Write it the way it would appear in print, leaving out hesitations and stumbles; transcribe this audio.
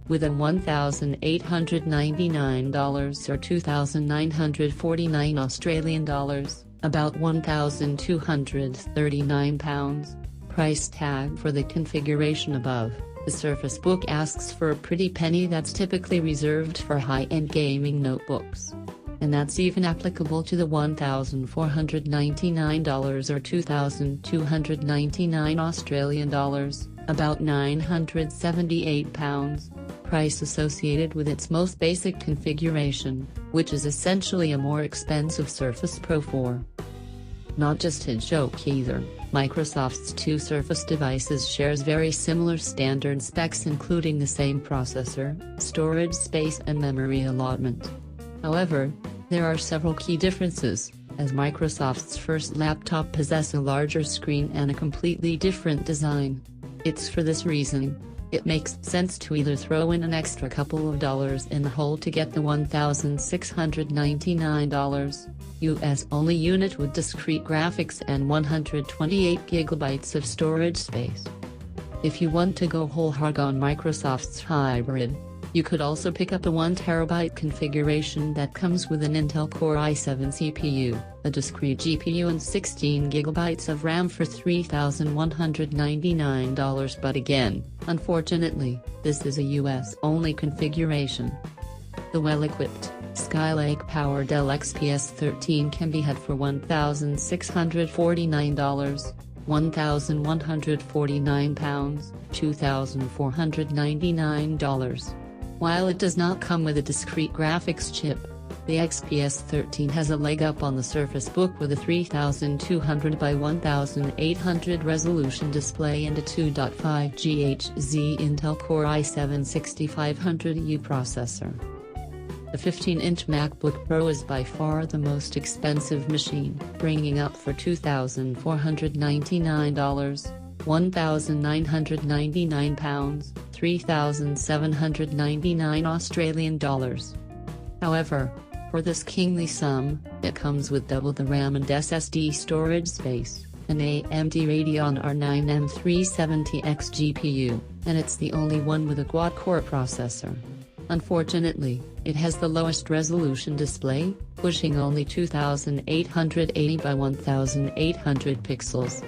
with a $1,899 or 2,949 Australian dollars, about £1,239, price tag for the configuration above. The Surface Book asks for a pretty penny that's typically reserved for high-end gaming notebooks. And that's even applicable to the $1,499 or 2,299 Australian dollars, about £978, price associated with its most basic configuration, which is essentially a more expensive Surface Pro 4. Not just in joke either, Microsoft's two Surface devices shares very similar standard specs, including the same processor, storage space and memory allotment. However, there are several key differences, as Microsoft's first laptop possesses a larger screen and a completely different design. It's for this reason, it makes sense to either throw in an extra couple of dollars in the hole to get the $1,699 US only unit with discrete graphics and 128 GB of storage space. If you want to go whole hog on Microsoft's hybrid, you could also pick up a 1TB configuration that comes with an Intel Core i7 CPU, a discrete GPU and 16 GB of RAM for $3,199, but again, unfortunately, this is a US-only configuration. The well-equipped, Skylake-powered Dell XPS 13 can be had for $1,649, £1,149, $2,499. While it does not come with a discrete graphics chip, the XPS 13 has a leg up on the Surface Book with a 3200 by 1800 resolution display and a 2.5 GHz Intel Core i7 6500U processor. The 15-inch MacBook Pro is by far the most expensive machine, bringing up for $2,499, £1,999, $3,799 Australian dollars. However, for this kingly sum, it comes with double the RAM and SSD storage space, an AMD Radeon R9 M370X GPU, and it's the only one with a quad-core processor. Unfortunately, it has the lowest resolution display, pushing only 2880 by 1800 pixels,